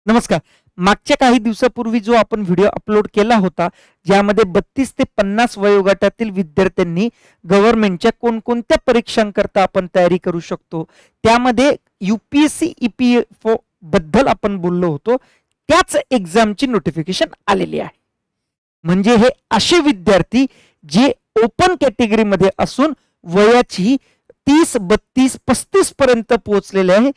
नमस्कार. मागच्या काही दिवसापूर्वी जो आपण व्हिडिओ अपलोड केला होता, ज्यामध्ये 32 ते 50 वयोगटातील विद्यार्थ्यांनी गव्हर्नमेंटच्या कोणकोणत्या परीक्षांकरता आपण तयारी करू शकतो, त्यामध्ये UPSC EPFO बद्दल आपण बोललो होतो. त्याच एक्झामची नोटिफिकेशन आलेली आहे. म्हणजे हे असे विद्यार्थी जे ओपन कॅटेगरीमध्ये असून वयाची 30, 32, 35 पर्यंत पोहोचलेले आहे,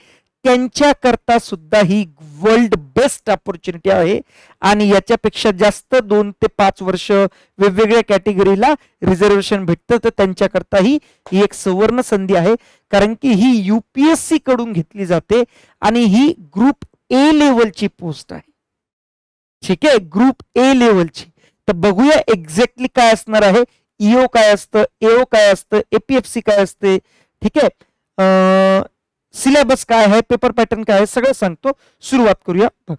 त्यांच्याकरता सुद्धा ही वर्ल्ड बेस्ट अपॉर्च्युनिटी आहे. आणि याच्यापेक्षा जास्त 2 ते 5 वर्ष वेगवेगळ्या कॅटेगरीला रिझर्वेशन भेटतं, तर त्यांच्याकरता ही एक सुवर्ण संधी आहे. कारण की ही UPSC कडून घेतली जाते आणि ही ग्रुप A लेवलची पोस्ट आहे. ठीक आहे, ग्रुप A लेवलची. तर बघूया एक्झॅक्टली काय असणार आहे. EO काय असतं, AO काय असतं, APFC काय असते. ठीक आहे, सिलेबस काय आहे, पेपर पॅटर्न काय आहे, सगळं सांगतो. सुरुवात करूया.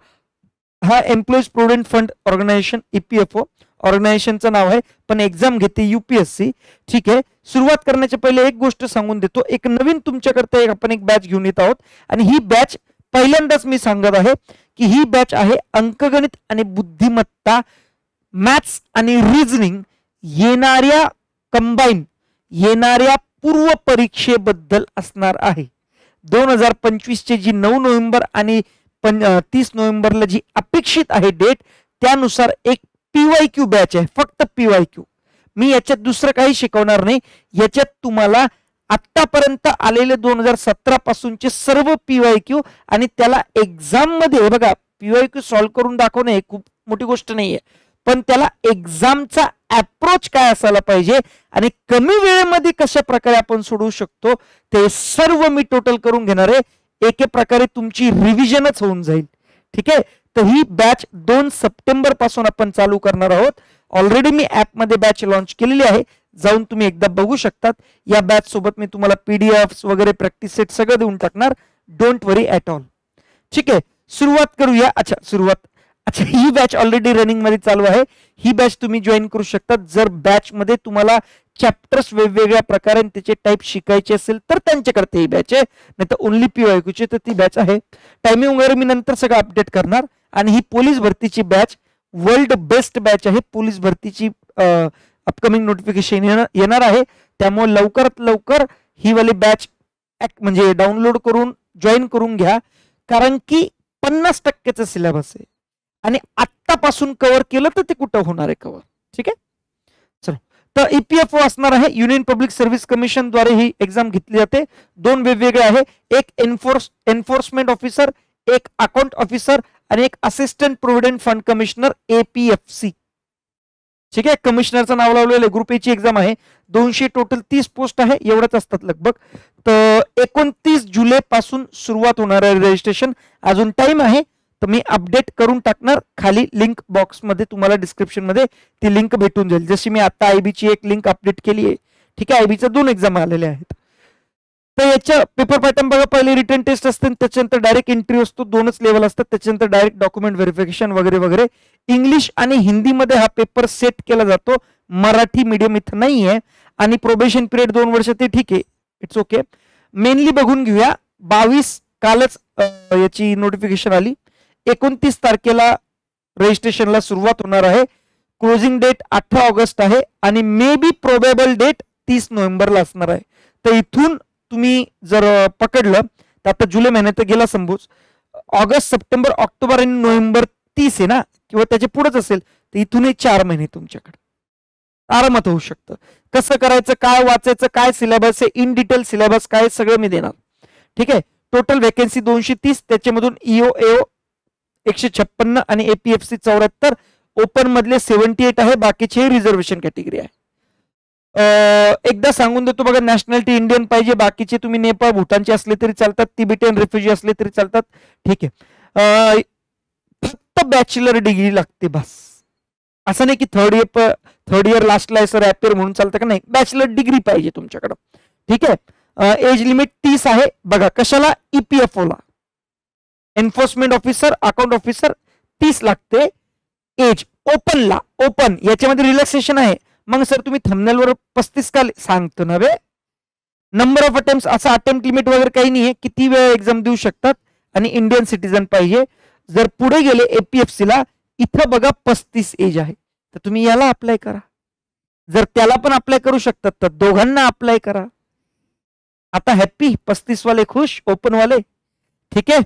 हा employees provident fund organisation EPFO ऑर्गनायझेशनचं नाव आहे, पण एक्झाम घेते UPSC. ठीक आहे, सुरुवात करण्याच्या पहिले एक गोष्ट सांगून देतो. एक नवीन तुमच्याकरता आपण एक बॅच घेऊन येत आहोत आणि ही बॅच पहिल्यांदाच मी सांगत आहे की ही बॅच आहे अंकगणित आणि बुद्धिमत्ता, मॅथ्स आणि रिझनिंग येणाऱ्या कंबाईन येणाऱ्या पूर्व परीक्षेबद्दल असणार आहे. 2025 ची जी 9 नोव्हेंबर आणि 30 नोव्हेंबरला जी अपेक्षित आहे डेट, त्यानुसार एक PYQ बॅच आहे, फक्त PYQ. मी याच्यात दुसरं काही शिकवणार नाही. याच्यात तुम्हाला आतापर्यंत आलेले 2017 पासूनचे सर्व PYQ आणि त्याला एक्झाम मध्ये बघा, PYQ सॉल्व्ह करून दाखवणे खूप मोठी गोष्ट नाहीये, पण त्याला एक्झामचा अप्रोच काय असायला पाहिजे आणि कमी वेळेमध्ये कशा प्रकारे आपण सोडवू शकतो, ते सर्व मी टोटल करून घेणार आहे. एके प्रकारे तुमची रिव्हिजनच होऊन जाईल. ठीक आहे, तर ही बॅच 2 सप्टेंबर पासून आपण चालू करणार आहोत. ऑलरेडी मी ऍप मध्ये बॅच लॉन्च केलेली आहे, जाऊन तुम्ही एकदा बघू शकतात. या बॅच सोबत मी तुम्हाला PDFs वगैरे प्रॅक्टिस सेट सगळं देऊन टाकणार. Don't worry at all. ठीक आहे, सुरुवात करूया. अच्छा, ही बॅच ऑलरेडी रनिंग मध्ये चालू आहे. ही बॅच तुम्ही जॉईन करू शकता. जर बॅच मध्ये तुम्हाला चॅप्टर्स वेगवेगळ्या प्रकारे त्याचे टाईप शिकायचे असेल तर त्यांच्याकडे ही बॅच आहे, नाही तर ओनली PYQ ची तर ती बॅच आहे. टायमिंग वगैरे मी नंतर सगळं अपडेट करणार. आणि ही पोलीस भरतीची बॅच वर्ल्ड बेस्ट बॅच आहे. पोलीस भरतीची अपकमिंग नोटिफिकेशन येणार आहे, त्यामुळे लवकरात लवकर ही वाली बॅच म्हणजे डाउनलोड करून जॉईन करून घ्या. कारण की 50% सिलेबस आहे आणि आत्तापासून कव्हर केलं तर ते कुठं होणार आहे कव्हर. ठीक आहे, चलो. तर EPFO असणार आहे, युनियन पब्लिक सर्व्हिस कमिशन द्वारे ही एक्झाम घेतली जाते. 2 वेगवेगळे आहे, एक एन्फोर्समेंट ऑफिसर, एक अकाउंट ऑफिसर आणि एक assistant provident fund commissioner APFC. ठीक आहे, कमिशनरचं नाव लावलेलं. ग्रुप A ची एक्झाम आहे. 200 टोटल 30 पोस्ट आहे, एवढंच असतात लगभग. तर 29 जुलै पासून सुरुवात होणार आहे रजिस्ट्रेशन. अजून टाइम आहे, तर मी अपडेट करून टाकणार. खाली लिंक बॉक्स मध्ये तुम्हाला डिस्क्रिप्शन मध्ये ती लिंक भेटून जाईल. जशी मी आता IB ची एक लिंक अपडेट केली आहे. ठीक आहे, IB च्या 2 एक्झाम आलेल्या आहेत. तर याच्या पेपर पॅटर्न बघा, पहिले रिटर्न टेस्ट असते, त्याच्यानंतर डायरेक्ट इंटरव्ह्यू असतो, 2च लेवल असतात. त्याच्यानंतर डायरेक्ट डॉक्युमेंट व्हेरिफिकेशन वगैरे वगैरे. इंग्लिश आणि हिंदीमध्ये हा पेपर सेट केला जातो. मराठी मीडियम इथं नाही आहे. आणि प्रोबेशन पिरियड 2 वर्ष, ते ठीक आहे, इट्स ओके. मेनली बघून घेऊया. 22 कालच याची नोटिफिकेशन आली. 29 तारखेला रजिस्ट्रेशनला सुरुवात होणार आहे. क्लोजिंग डेट 18 ऑगस्ट आहे आणि मे बी प्रोबेबल डेट 30 नोव्हेंबरला असणार आहे. तर इथून तुम्ही जर पकडलं तर आता जुलै महिन्यात गेला समजूच, ऑगस्ट, सप्टेंबर, ऑक्टोबर आणि नोव्हेंबर 30 आहे ना, किंवा त्याच्या पुढेच असेल, तर इथूनही 4 महिने तुमच्याकडे आरामात होऊ शकतं. कसं करायचं, काय वाचायचं, काय सिलेबस आहे, इन डिटेल सिलेबस काय, सगळं मी देणार. ठीक आहे, टोटल वेकेन्सी 230, त्याच्यामधून EO AO 156 आणि APFC 74. ओपन मधले 78 आहे, बाकीचे रिझर्वेशन कॅटेगरी आहे. एकदा सांगून देतो बघा, नॅशनॅलिटी इंडियन पाहिजे, बाकीचे तुम्ही नेपाळ भूटानचे असले तरी चालतात, तिबेटियन रेफ्युजी असले तरी चालतात. ठीक आहे, फक्त बॅचलर डिग्री लागते बस. असं नाही की थर्ड इयर लास्टला आहे सर ॲपियर म्हणून चालतं का, नाही, बॅचलर डिग्री पाहिजे तुमच्याकडं. ठीक आहे, एज लिमिट 30 आहे. बघा कशाला, EPFO ला एन्फोर्समेंट ऑफिसर, अकाउंट ऑफिसर 30 लागते एज. ओपनला, ओपन याच्यामध्ये रिलॅक्सेशन आहे. मग सर तुम्ही थंबनेलवर 35 का सांगतो ना बे. नंबर ऑफ अटेम्प्ट, असं अटेम्प्ट लिमिट वगैरे काही नाही आहे, किती वेळ एक्झाम देऊ शकतात. आणि इंडियन सिटीजन पाहिजे. जर पुढे गेले एपीएफसी ला, इथं बघा 35 एज आहे, तर तुम्ही याला अप्लाय करा. जर त्याला पण अप्लाय करू शकतात तर दोघांना अप्लाय करा. आता हॅप्पी 35 वाले खुश, ओपन वाले. ठीक आहे.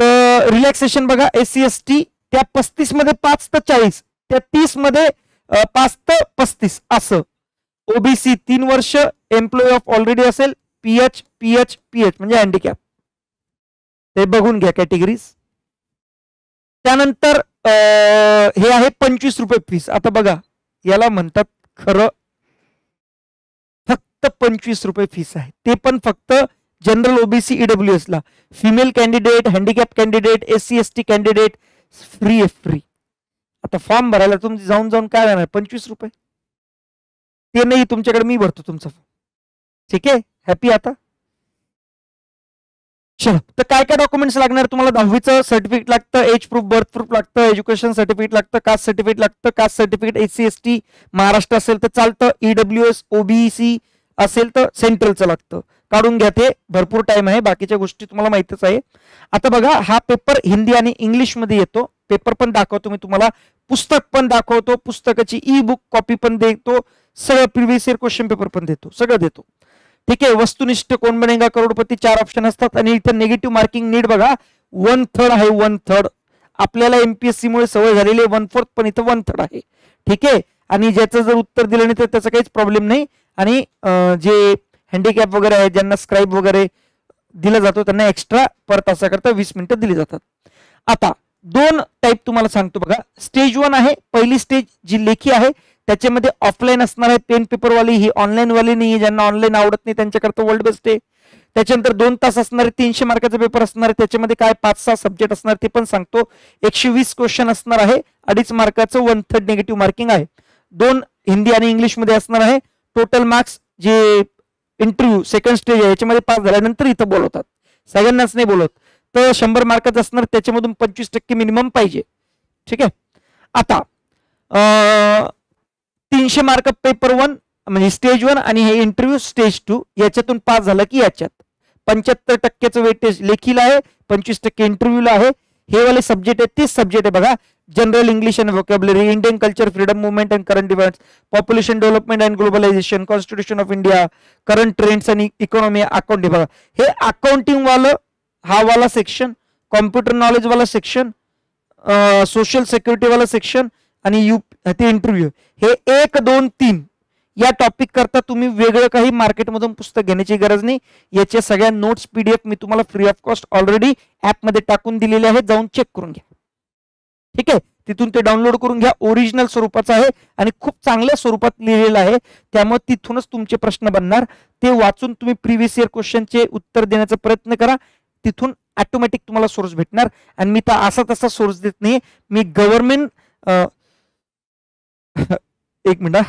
तर रिलॅक्सेशन बघा, एससी एसटी त्या 35 मध्ये 5 ते 40, त्या 30 मध्ये 5 ते 35 असं. ओबीसी 3 वर्ष, एम्प्लॉय ऑफ ऑलरेडी असेल, पीएच पीएच पीएच म्हणजे हँडिकॅप, ते बघून घ्या कॅटेगरीज. त्यानंतर हे आहे 25 रुपये फीस. आता बघा याला म्हणतात खरं फक्त 25 रुपये फीस आहे, ते पण फक्त जनरल ओबीसी ईडब्ल्यूएस ला. Female candidate, handicap candidate, SC ST candidate free आहे, फ्री. आता फॉर्म भरायला तुमची जाऊन जाऊन काय राहणार 25 रुपये, ते नाही तुमच्याकडे मी भरतो तुमचा. ठीक आहे, हॅपी. आता चलो, तर काय काय डॉक्युमेंट्स लागणार तुम्हाला? 10वीचं सर्टिफिकेट लागतं, एज प्रूफ, बर्थ प्रूफ लागतं, एज्युकेशन सर्टिफिकेट लागतं, कास्ट सर्टिफिकेट लागतं. Caste certificate SC ST Maharashtra असेल तर चालतं, ईडब्ल्यूएस ओबीसी असेल तर सेंट्रलचं लागतं. काढून घ्या, ते भरपूर टाइम आहे, बाकीच्या गोष्टी तुम्हाला माहितच आहे. आता बघा हा पेपर हिंदी आणि इंग्लिश मध्ये येतो. पेपर पण दाखवतो मी तुम्हाला, पुस्तक पण दाखवतो, पुस्तकाची ई बुक कॉपी पण देतो, सगळं प्रिव्हियस इयर क्वेश्चन पेपर पण देतो, सगळं देतो. ठीक आहे. वस्तुनिष्ठ कोण बनेगा करोडपती 4 ऑप्शन असतात आणि इथं निगेटिव्ह मार्किंग नीट बघा 1/3 आहे, 1/3. आपल्याला एमपीएससी मुळे सवय झालेली आहे 1/4, पण इथं 1/3 आहे. ठीक आहे. आणि ज्याचं जर उत्तर दिलं नाही तर त्याचा काहीच प्रॉब्लेम नाही. आणि जे हँडिकॅप वगैरे आहे, ज्यांना स्क्राईब वगैरे दिला जातो, त्यांना एक्स्ट्रा पर तासाकरता 20 मिनिटं दिली जातात. आता 2 टाईप तुम्हाला सांगतो बघा. स्टेज 1 आहे, पहिली स्टेज जी लेखी आहे, त्याच्यामध्ये ऑफलाईन असणार आहे, पेन पेपरवाली. ही ऑनलाईन वाली नाही, ज्यांना ऑनलाईन आवडत नाही त्यांच्याकरता वर्ल्ड बेस्ट आहे. त्याच्यानंतर 2 तास असणारे 300 मार्काचा पेपर असणार आहे, त्याच्यामध्ये काय 5-6 सब्जेक्ट असणार ते पण सांगतो. 120 क्वेश्चन असणार आहे, 2.5 मार्काचं 1/3 निगेटिव्ह मार्किंग आहे. 2 हिंदी आणि इंग्लिश मध्ये असणार आहे. टोटल मार्क्स जे इंटरव्ह्यू सेकंड स्टेज आहे याच्यामध्ये पास झाल्यानंतर इथं बोलवतात, सगळ्यांनाच नाही बोलवत. तर 100 मार्काचं असणार, त्याच्यामधून 25% मिनिमम पाहिजे. ठीक आहे. आता 300 मार्क पेपर 1 म्हणजे स्टेज 1 आणि हे इंटरव्ह्यू स्टेज 2, याच्यातून पास झालं की याच्यात 75% वेटेज लेखीला आहे, 25% इंटरव्ह्यूला आहे. हे वाले सब्जेक्ट आहे, 30 सब्जेक्ट आहे बघा. General English and vocabulary, Indian culture, freedom movement and current events, population development and globalisation, constitution of India, current trends आणि इकॉनॉमी, अकाउंटिंग बघा. हे अकाउंटिंग वालं हा वाला सेक्शन, कॉम्प्युटर नॉलेज वाला सेक्शन, सोशल सिक्युरिटी वाला सेक्शन आणि ते इंटरव्ह्यू. हे 1, 2, 3 या टॉपिक करता तुम्ही वेगळं काही मार्केटमधून पुस्तक घेण्याची गरज नाही. याच्या सगळ्या नोट्स पीडीएफ मी तुम्हाला फ्री ऑफ कॉस्ट ऑलरेडी ऍपमध्ये टाकून दिलेले आहेत, जाऊन चेक करून घ्या. ठीक आहे. तिथून ते डाउनलोड करून घ्या. ओरिजिनल स्वरूपाचं आहे आणि खूप चांगल्या स्वरूपात लिहिलेलं आहे, त्यामुळे तिथूनच तुमचे प्रश्न बनणार. ते वाचून तुम्ही प्रिव्हियस इयर क्वेश्चनचे उत्तर देण्याचा प्रयत्न करा, तिथून ऑटोमॅटिक तुम्हाला सोर्स भेटणार. आणि मी तर असा तसा सोर्स देत नाही, मी गव्हर्नमेंट एक मिनिट,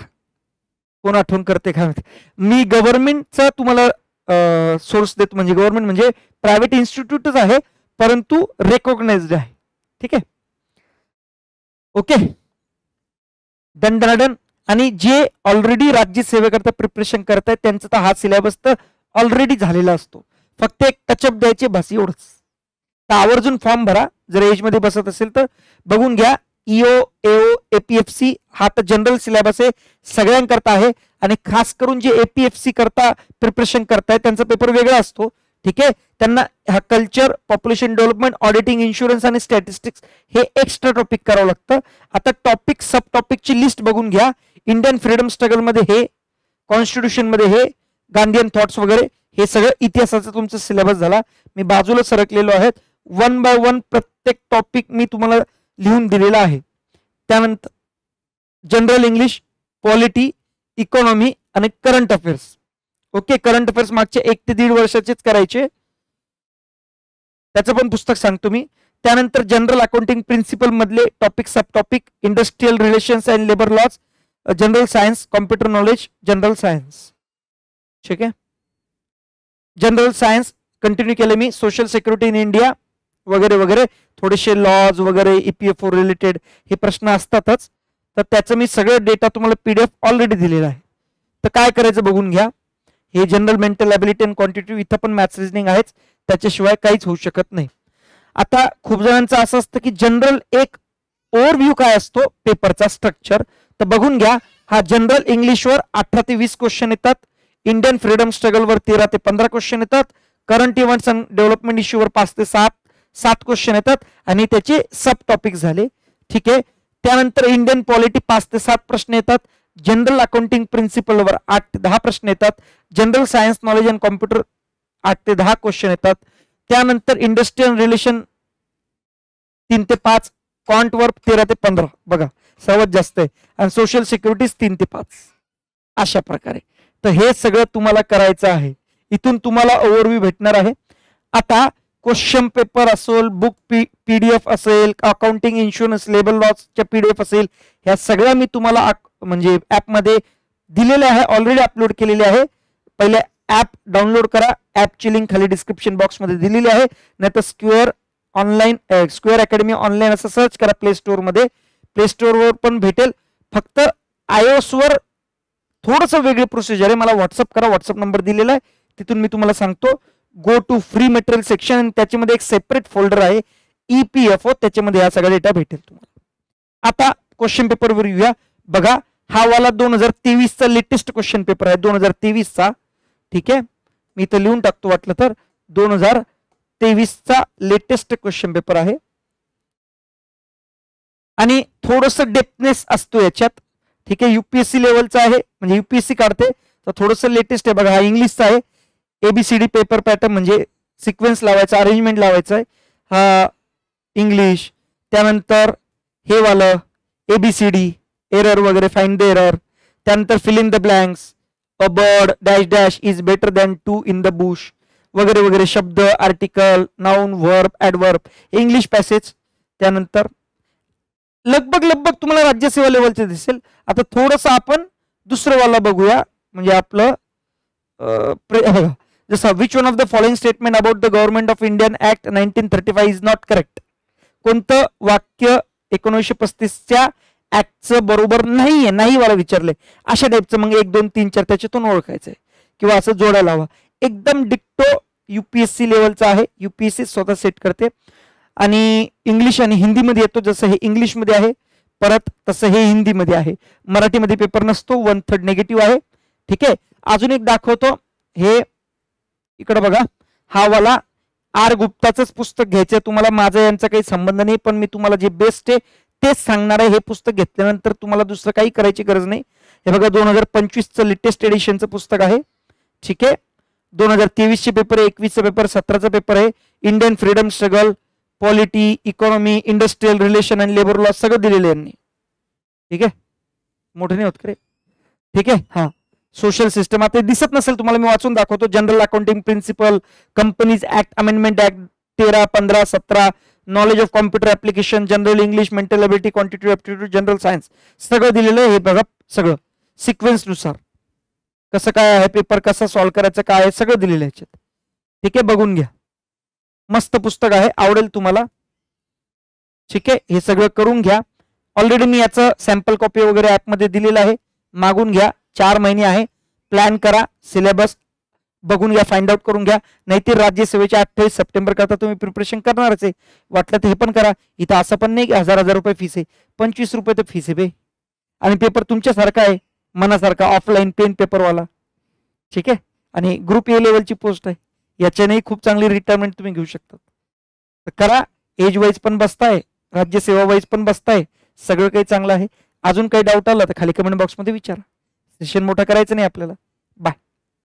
कोण आठवण करते काय, मी गव्हर्नमेंटचा तुम्हाला सोर्स देतो. म्हणजे गव्हर्नमेंट म्हणजे प्रायव्हेट इन्स्टिट्यूटच आहे, परंतु रेकॉग्नाइज्ड आहे. ठीक आहे. ओके, दंडादन. आणि जे ऑलरेडी राज्य सेवेकरता प्रिपरेशन करतायत त्यांचा तर हा सिलेबस तर ऑलरेडी झालेला असतो, फक्त एक टचअप द्यायचे बस, एवढंच. तर आवर्जून फॉर्म भरा, जर एज मध्ये बसत असेल तर. बघून घ्या, ईओ एओ एपीएफसी हा तर जनरल सिलेबस आहे, सगळ्यांकरता आहे. आणि खास करून जे एपीएफसी करता प्रिपरेशन करतायत त्यांचा पेपर वेगळा असतो. ठीक आहे. त्यांना हा culture, population development, auditing, insurance आणि स्टॅटिस्टिक्स हे एक्स्ट्रा टॉपिक करावं लागतं. आता टॉपिक सब टॉपिकची लिस्ट बघून घ्या. इंडियन फ्रीडम स्ट्रगल मध्ये हे, कॉन्स्टिट्यूशन मध्ये हे, गांधीयन थॉट्स वगैरे हे सगळं इतिहासाचा तुमचा सिलेबस झाला. मी बाजूला सरकलेलो आहे, 1 बाय 1 प्रत्येक टॉपिक मी तुम्हाला लिहून दिलेला आहे. त्यानंतर जनरल इंग्लिश, पॉलिटी, इकॉनॉमी आणि current affairs. Okay, current affairs मागचे 1 ते 1.5 वर्षाचेच करायचे, त्याचं पण पुस्तक सांगतो मी. त्यानंतर जनरल अकाउंटिंग प्रिन्सिपल मधले topic, sub topic, industrial relations and labour laws, general science, computer knowledge, general science. ठीक आहे. जनरल सायन्स कंटिन्यू केलं मी, सोशल सिक्युरिटी इन इंडिया वगैरे वगैरे, थोडेसे लॉज वगैरे, ईपीएफओ रिलेटेड हे प्रश्न असतातच. तर त्याचं मी सगळं डेटा तुम्हाला पीडीएफ ऑलरेडी दिलेला आहे. तर काय करायचं बघून घ्या. हे general mental ability and quantitative, इथं पण मॅथ्स रिजनिंग आहेच, त्याच्याशिवाय काहीच होऊ शकत नाही. आता खूप जणांचं असं असतं की जनरल एक ओव्हरव्ह्यू काय असतो पेपरचा स्ट्रक्चर, तर बघून घ्या. हा जनरल इंग्लिशवर 18 ते 20 क्वेश्चन येतात, इंडियन फ्रीडम स्ट्रगलवर 13 ते 15 क्वेश्चन येतात, करंट इव्हेंट्स अँड डेव्हलपमेंट इश्यूवर 5 ते 7 क्वेश्चन येतात आणि त्याचे सब टॉपिक झाले. ठीक आहे. त्यानंतर इंडियन पॉलिटी 5 ते 7 प्रश्न येतात, जनरल अकाउंटिंग प्रिन्सिपलवर 8 ते 10 प्रश्न येतात, general science knowledge and computer 8 ते 10 क्वेश्चन येतात. त्यानंतर इंडस्ट्रियल रिलेशन 3 ते 5, क्वांट वर्क 13 ते 15, बघा सर्वात जास्त आहे, आणि सोशल सिक्युरिटीज 3 ते 5. अशा प्रकारे तर हे सगळं तुम्हाला करायचं आहे. इथून तुम्हाला ओव्हरव्ह्यू भेटणार आहे. आता क्वेश्चन पेपर असेल, बुक पीडीएफ असेल, अकाउंटिंग इन्शुरन्स लेबर लॉच्या पीडीएफ असेल, ह्या सगळ्या मी तुम्हाला म्हणजे ॲपमध्ये दिलेल्या आहे, ऑलरेडी अपलोड केलेले आहे. पहिले ॲप डाउनलोड करा, ॲपची लिंक खाली डिस्क्रिप्शन बॉक्समध्ये दिलेली आहे, नाहीतर स्क्वेअर अकॅडमी ऑनलाईन असं सर्च करा प्ले स्टोअरमध्ये, प्ले स्टोअरवर पण भेटेल. फक्त iOS-वर थोडंसं वेगळी प्रोसिजर आहे, मला व्हॉट्सअप करा, व्हॉट्सअप नंबर दिलेला आहे, तिथून मी तुम्हाला सांगतो. Go to free material section आणि त्याच्यामध्ये एक सेपरेट फोल्डर आहे EPFO, त्याच्यामध्ये हा सगळा डेटा भेटेल तुम्हाला. आता क्वेश्चन पेपरवर येऊया. बघा हा वाला 2023चा लेटेस्ट क्वेश्चन पेपर आहे, 2023चा. ठीक आहे, मी इथं लिहून टाकतो वाटलं तर, 2023चा लेटेस्ट क्वेश्चन पेपर आहे आणि थोडस डेप्थनेस असतो याच्यात. ठीक आहे, UPSC लेवलचा आहे, म्हणजे UPSC काढते, तर थोडंसं लेटेस्ट आहे. बघा हा इंग्लिशचा आहे, ABCD पेपर पॅटर्न म्हणजे सिक्वेन्स लावायचा, अरेंजमेंट लावायचं आहे, हा इंग्लिश. त्यानंतर हे वालं ABCD, एरर वगैरे, फाइंड द एरर. त्यानंतर fill in the blanks, a bird dash dash is better than two in the bush वगैरे वगैरे, शब्द, article, noun, verb, adverb, English passage. त्यानंतर लगभग तुम्हाला राज्यसेवा लेवलचे दिसेल. आता थोडंसं आपण दुसरं वाला बघूया, म्हणजे आपलं जसं which one of the following statement about the government of Indian act 1935 is not correct. कोणतं वाक्य 1935च्या ऍक्टचं बरोबर नाहीये, नाही वाला विचारलंय, अशा टाईपचं. मग 1 2 3 4 त्याच्यातून ओळखायचंय किंवा असं जोडायला हवा. एकदम डिक्टो UPSC लेवलचा आहे, UPSC स्वतः सेट करते. आणि इंग्लिश आणि हिंदीमध्ये येतो, जसं हे इंग्लिशमध्ये आहे, परत तसं हे हिंदीमध्ये आहे. मराठीमध्ये पेपर नसतो, 1/3 निगेटिव्ह आहे. ठीक आहे, अजून एक दाखवतो. हे इकडे बघा, हा वाला R गुप्ताचंच पुस्तक घ्यायचं तुम्हाला, माझा यांचा काही संबंध नाही, पण मी तुम्हाला जे बेस्ट आहे तेच सांगणार आहे. हे पुस्तक घेतल्यानंतर तुम्हाला दुसरं काही करायची गरज नाही. हे बघा 2025चं लेटेस्ट एडिशनचं पुस्तक आहे. ठीक आहे, 2023चे पेपर आहे, 21चा पेपर, 17चा पेपर आहे. Indian freedom struggle, polity, economy, industrial relation आणि लेबर लॉ सगळं दिलेलं यांनी. ठीक आहे, मोठे नाही होत करे. ठीक आहे, हा सोशल सिस्टम आता दिसत नसेल तुम्हाला, मी वाचून दाखवतो. General accounting principle, companies act amendment act 13, 15, 17, knowledge of computer application, general English, mental ability, quantitative aptitude, general science, सगळं दिलेलं आहे. हे बघा सगळं सिक्वेन्स नुसार कसं काय आहे, पेपर कसा सॉल्व्ह करायचं काय आहे, सगळं दिलेलं आहे याच्यात. ठीक आहे, बघून घ्या, मस्त पुस्तक आहे, आवडेल तुम्हाला. ठीक आहे, हे सगळं करून घ्या. ऑलरेडी मी याचं सॅम्पल कॉपी वगैरे ऍपमध्ये दिलेलं आहे, मागून घ्या. 4 महिने आहे, प्लॅन करा, सिलेबस बघून घ्या, फाइंड आउट करून घ्या. नाहीतर राज्यसेवेच्या 28 सप्टेंबर करता तुम्ही प्रिपरेशन करणारच आहे, वाटलं तर हे पण करा. इथं असं पण नाही की 1000 रुपये फीस आहे, 25 रुपये तर फीस आहे बे. आणि पेपर तुमच्यासारखा आहे, मनासारखा, ऑफलाईन पेन पेपरवाला. ठीक आहे, आणि ग्रुप A लेवलची पोस्ट आहे, याच्यानेही खूप चांगली रिटायरमेंट तुम्ही घेऊ शकता. तर करा, एज वाईज पण बसताय, राज्यसेवा वाईज पण बसताय, सगळं काही चांगलं आहे. अजून काही डाऊट आला तर खाली कमेंट बॉक्समध्ये विचारा. सेशन मोठा करायचं नाही आपल्याला. बाय.